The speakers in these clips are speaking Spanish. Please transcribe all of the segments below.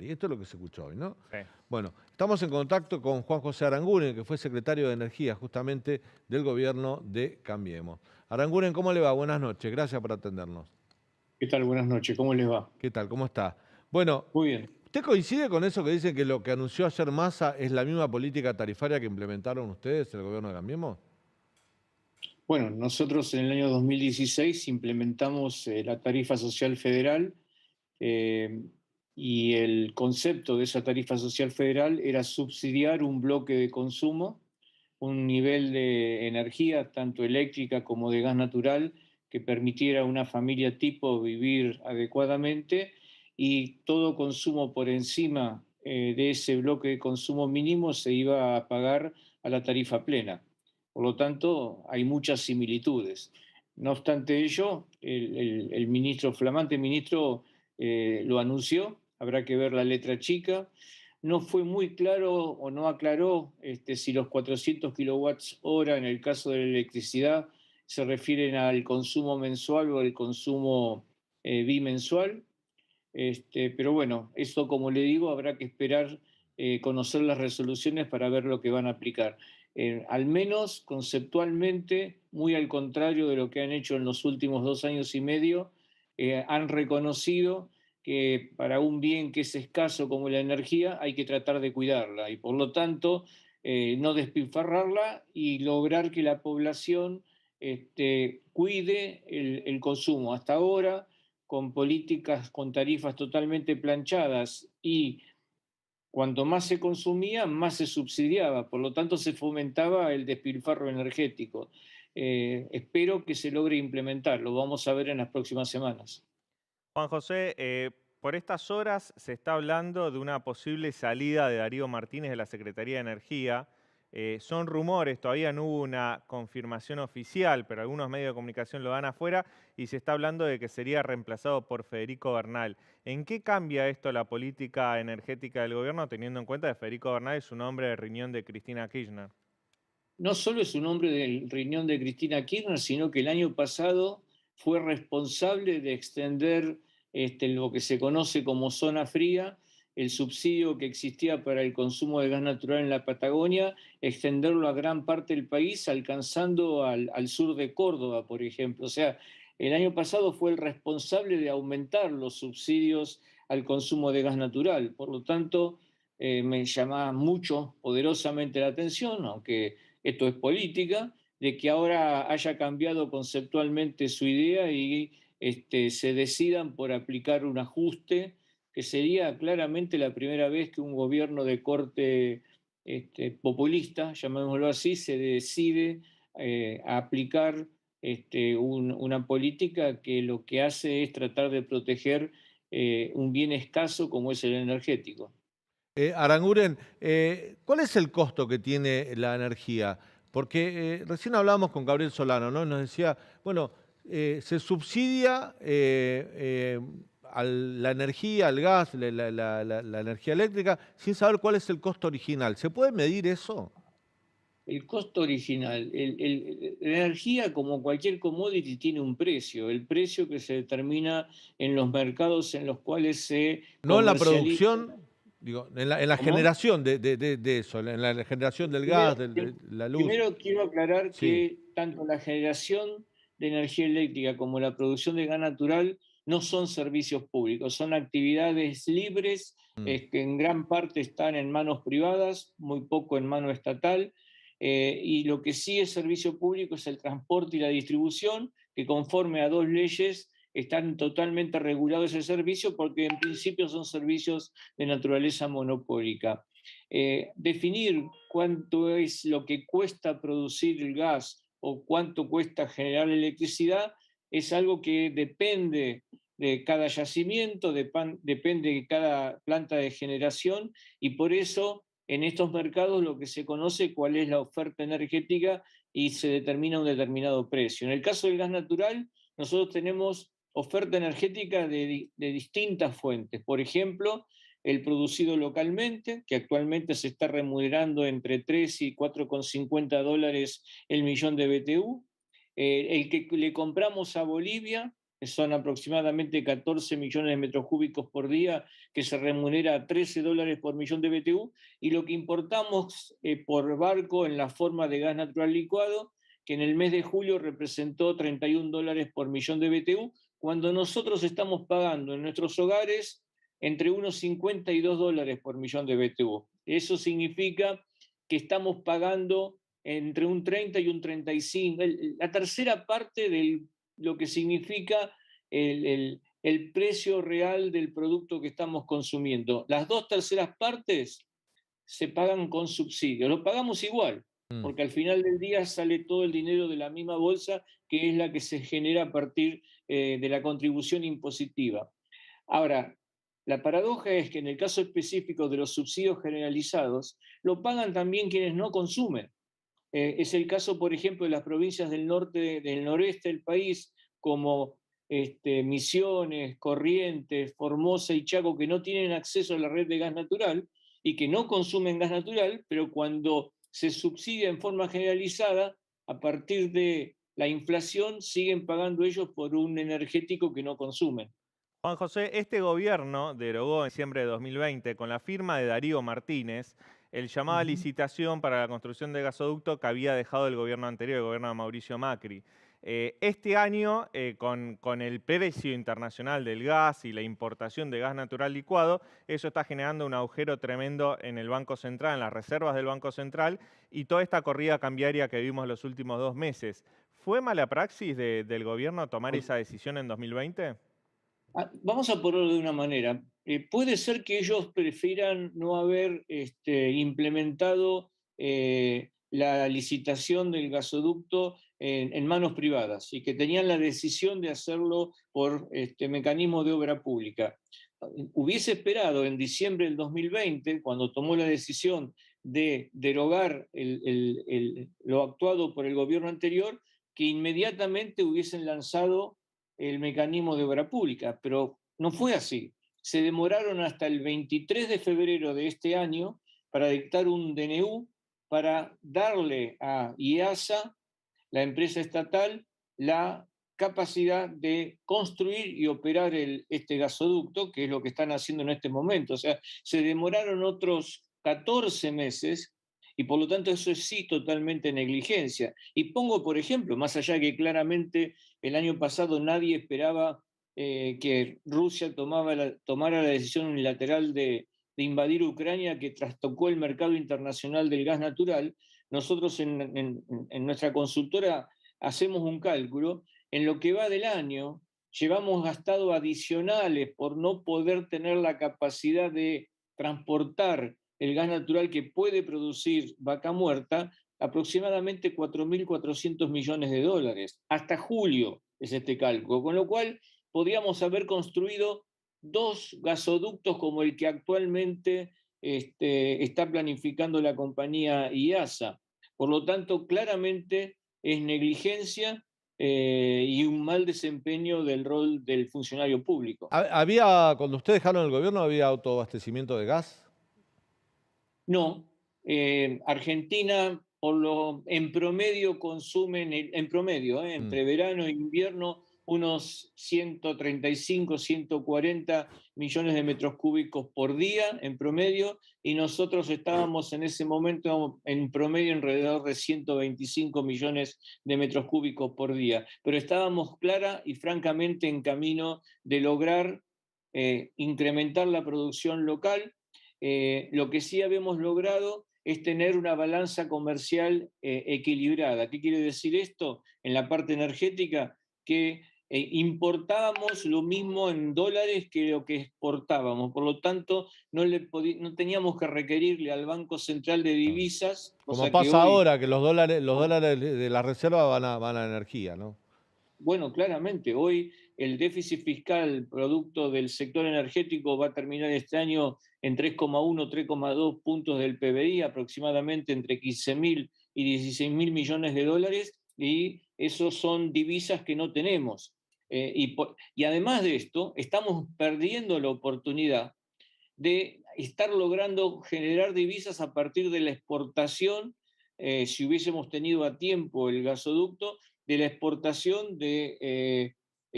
Y esto es lo que se escuchó hoy, ¿no? Sí. Bueno, estamos en contacto con Juan José Aranguren, que fue secretario de Energía justamente del gobierno de Cambiemos. Aranguren, ¿cómo le va? Buenas noches, gracias por atendernos. ¿Qué tal? Buenas noches, ¿cómo les va? ¿Qué tal? ¿Cómo está? Bueno, Muy bien. ¿usted coincide con eso que dicen que lo que anunció ayer Massa es la misma política tarifaria que implementaron ustedes, el gobierno de Cambiemos? Bueno, nosotros en el año 2016 implementamos la tarifa social federal eh, y el concepto de esa tarifa social federal era subsidiar un bloque de consumo, un nivel de energía, tanto eléctrica como de gas natural, que permitiera a una familia tipo vivir adecuadamente y todo consumo por encima de ese bloque de consumo mínimo se iba a pagar a la tarifa plena. Por lo tanto, hay muchas similitudes. No obstante ello, el ministro, flamante ministro, lo anunció, habrá que ver la letra chica. No fue muy claro o no aclaró si los 400 kilowatts hora en el caso de la electricidad se refieren al consumo mensual o al consumo bimensual. Pero bueno, eso como le digo, habrá que esperar conocer las resoluciones para ver lo que van a aplicar. Al menos conceptualmente, muy al contrario de lo que han hecho en los últimos 2 años y medio, han reconocido que para un bien que es escaso como la energía hay que tratar de cuidarla y por lo tanto no despilfarrarla y lograr que la población cuide el consumo. Hasta ahora con políticas, con tarifas totalmente planchadas y cuanto más se consumía, más se subsidiaba, por lo tanto se fomentaba el despilfarro energético. Espero que se logre implementar, lo vamos a ver en las próximas semanas. Juan José, por estas horas se está hablando de una posible salida de Darío Martínez de la Secretaría de Energía. Son rumores, todavía no hubo una confirmación oficial, pero algunos medios de comunicación lo dan afuera y se está hablando de que sería reemplazado por Federico Bernal. ¿En qué cambia esto la política energética del gobierno, teniendo en cuenta que Federico Bernal es un hombre de riñón de Cristina Kirchner? No solo es un hombre del riñón de Cristina Kirchner, sino que el año pasado fue responsable de extender lo que se conoce como zona fría, el subsidio que existía para el consumo de gas natural en la Patagonia, extenderlo a gran parte del país, alcanzando al sur de Córdoba, por ejemplo. O sea, el año pasado fue el responsable de aumentar los subsidios al consumo de gas natural. Por lo tanto, me llama mucho, poderosamente la atención, aunque esto es política, de que ahora haya cambiado conceptualmente su idea y se decidan por aplicar un ajuste, que sería claramente la primera vez que un gobierno de corte populista, llamémoslo así, se decide a aplicar una política que lo que hace es tratar de proteger un bien escaso como es el energético. Aranguren, ¿cuál es el costo que tiene la energía? Porque recién hablamos con Gabriel Solano, ¿no? Nos decía, bueno, se subsidia la energía, el gas, la energía eléctrica, sin saber cuál es el costo original. ¿Se puede medir eso? El costo original, la energía como cualquier commodity tiene un precio, el precio que se determina en los mercados en los cuales se No en la comercializa. producción, digo, en la ¿Cómo? generación de eso, en la generación del gas, Primero, de la luz. primero quiero aclarar Sí. que tanto la generación de energía eléctrica como la producción de gas natural no son servicios públicos, son actividades libres Mm. que en gran parte están en manos privadas, muy poco en mano estatal, y lo que sí es servicio público es el transporte y la distribución, que conforme a dos leyes están totalmente regulados ese servicio porque en principio son servicios de naturaleza monopólica. Definir cuánto es lo que cuesta producir el gas o cuánto cuesta generar electricidad es algo que depende de cada yacimiento, depende de cada planta de generación y por eso en estos mercados lo que se conoce cuál es la oferta energética y se determina un determinado precio. En el caso del gas natural, nosotros tenemos oferta energética de distintas fuentes. Por ejemplo, el producido localmente, que actualmente se está remunerando entre 3 y $4,50 el millón de BTU, el que le compramos a Bolivia, que son aproximadamente 14 millones de metros cúbicos por día, que se remunera a $13 por millón de BTU, y lo que importamos por barco en la forma de gas natural licuado, que en el mes de julio representó $31 por millón de BTU, cuando nosotros estamos pagando en nuestros hogares entre unos 50 y $2 por millón de BTU. Eso significa que estamos pagando entre un 30 y un 35, la tercera parte de lo que significa el precio real del producto que estamos consumiendo. Las dos terceras partes se pagan con subsidio. Lo pagamos igual, Mm. porque al final del día sale todo el dinero de la misma bolsa, que es la que se genera a partir de la contribución impositiva. Ahora, la paradoja es que en el caso específico de los subsidios generalizados, lo pagan también quienes no consumen. Es el caso, por ejemplo, de las provincias del norte, del noreste del país, como Misiones, Corrientes, Formosa y Chaco, que no tienen acceso a la red de gas natural y que no consumen gas natural, pero cuando se subsidia en forma generalizada, a partir de la inflación, siguen pagando ellos por un energético que no consumen. Juan José, este gobierno derogó en diciembre de 2020, con la firma de Darío Martínez, el llamado a Ujú. licitación para la construcción del gasoducto que había dejado el gobierno anterior, el gobierno de Mauricio Macri. Este año, con el precio internacional del gas y la importación de gas natural licuado, eso está generando un agujero tremendo en el Banco Central, en las reservas del Banco Central, y toda esta corrida cambiaria que vimos los últimos 2 meses. ¿Fue mala praxis del gobierno tomar esa decisión en 2020? Vamos a ponerlo de una manera. Puede ser que ellos prefieran no haber implementado la licitación del gasoducto en manos privadas y que tenían la decisión de hacerlo por mecanismo de obra pública. Hubiese esperado en diciembre del 2020, cuando tomó la decisión de derogar lo actuado por el gobierno anterior, que inmediatamente hubiesen lanzado el mecanismo de obra pública, pero no fue así. Se demoraron hasta el 23 de febrero de este año para dictar un DNU para darle a IASA, la empresa estatal, la capacidad de construir y operar este gasoducto, que es lo que están haciendo en este momento. O sea, se demoraron otros 14 meses y por lo tanto eso es sí totalmente negligencia. Y pongo, por ejemplo, más allá que claramente el año pasado nadie esperaba que Rusia tomara la decisión unilateral de invadir Ucrania, que trastocó el mercado internacional del gas natural. Nosotros en nuestra consultora hacemos un cálculo. En lo que va del año, llevamos gastado adicionales por no poder tener la capacidad de transportar el gas natural que puede producir Vaca Muerta, aproximadamente 4.400 millones de dólares. Hasta julio es este cálculo, con lo cual podríamos haber construido dos gasoductos como el que actualmente está planificando la compañía IASA. Por lo tanto, claramente es negligencia y un mal desempeño del rol del funcionario público. Cuando ustedes dejaron el gobierno, ¿había autoabastecimiento de gas? No, Argentina en promedio consumen, en promedio, Mm. entre verano e invierno, unos 135, 140 millones de metros cúbicos por día en promedio, y nosotros estábamos en ese momento en promedio alrededor de 125 millones de metros cúbicos por día. Pero estábamos clara y francamente en camino de lograr incrementar la producción local. Lo que sí habíamos logrado es tener una balanza comercial equilibrada. ¿Qué quiere decir esto? En la parte energética, que importábamos lo mismo en dólares que lo que exportábamos. Por lo tanto, no teníamos que requerirle al Banco Central de Divisas, Como cosa que pasa hoy... ahora, que los dólares de la reserva van a energía, ¿no? Bueno, claramente, hoy el déficit fiscal producto del sector energético va a terminar este año en 3,1, 3,2 puntos del PBI, aproximadamente entre 15.000 y 16.000 millones de dólares, y esos son divisas que no tenemos. Y además de esto, estamos perdiendo la oportunidad de estar logrando generar divisas a partir de la exportación, si hubiésemos tenido a tiempo el gasoducto, de la exportación de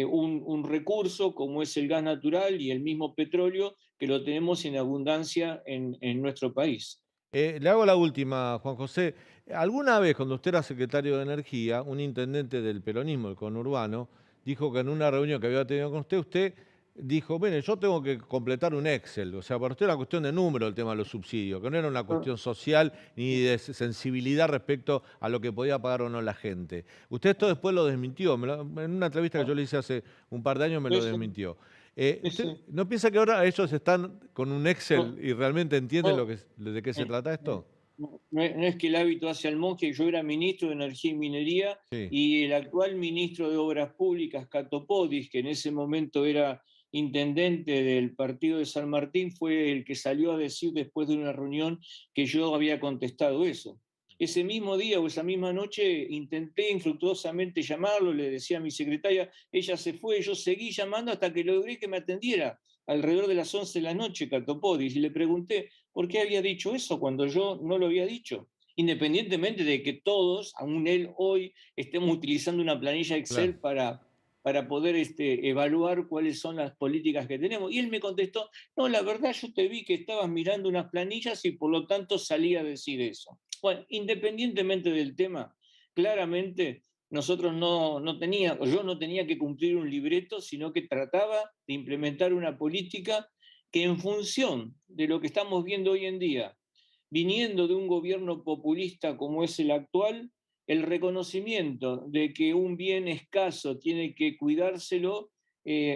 un recurso como es el gas natural y el mismo petróleo que lo tenemos en abundancia en nuestro país. Le hago la última, Juan José. ¿Alguna vez, cuando usted era secretario de Energía, un intendente del peronismo, el conurbano, dijo que en una reunión que había tenido con usted dijo, bueno, yo tengo que completar un Excel? O sea, para usted era una cuestión de número el tema de los subsidios, que no era una cuestión social ni de sensibilidad respecto a lo que podía pagar o no la gente. Usted esto después lo desmintió. En una entrevista que yo le hice hace un par de años me lo desmintió. ¿Usted no piensa que ahora ellos están con un Excel y realmente entienden de qué se trata esto? No es que el hábito hace al monje. Yo era ministro de Energía y Minería Sí. y el actual ministro de Obras Públicas, Catopodis, que en ese momento era intendente del partido de San Martín, fue el que salió a decir después de una reunión que yo había contestado eso. Ese mismo día o esa misma noche intenté infructuosamente llamarlo, le decía a mi secretaria, ella se fue, yo seguí llamando hasta que logré que me atendiera alrededor de las 11 de la noche, Catopodis, y le pregunté por qué había dicho eso cuando yo no lo había dicho. Independientemente de que todos, aún él hoy, estemos utilizando una planilla Claro. Excel para poder evaluar cuáles son las políticas que tenemos. Y él me contestó, no, la verdad yo te vi que estabas mirando unas planillas y por lo tanto salí a decir eso. Bueno, independientemente del tema, claramente nosotros yo no tenía que cumplir un libreto, sino que trataba de implementar una política que en función de lo que estamos viendo hoy en día, viniendo de un gobierno populista como es el actual, el reconocimiento de que un bien escaso tiene que cuidárselo,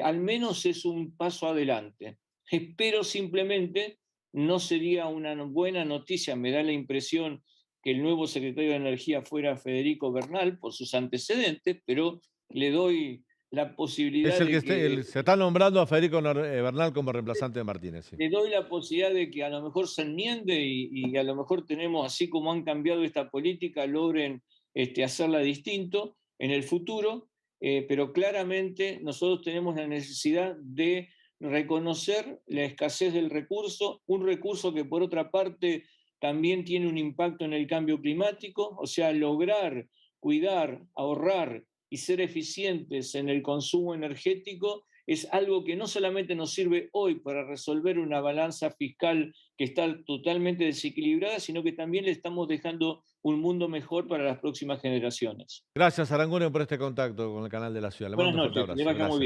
al menos es un paso adelante. Espero simplemente, no sería una buena noticia, me da la impresión que el nuevo secretario de Energía fuera Federico Bernal por sus antecedentes, pero le doy la Es posibilidad el que de que se está nombrando a Federico Bernal como reemplazante de Martínez. Sí. le doy la posibilidad de que a lo mejor se enmiende y a lo mejor tenemos, así como han cambiado esta política, logren hacerla distinto en el futuro, pero claramente nosotros tenemos la necesidad de reconocer la escasez del recurso, un recurso que por otra parte también tiene un impacto en el cambio climático, o sea, lograr cuidar, ahorrar y ser eficientes en el consumo energético es algo que no solamente nos sirve hoy para resolver una balanza fiscal que está totalmente desequilibrada, sino que también le estamos dejando un mundo mejor para las próximas generaciones. Gracias, Aranguren, por este contacto con el canal de la ciudad. Le Buenas mando un fuerte noches, que le abrazo. vaya muy bien. Gracias.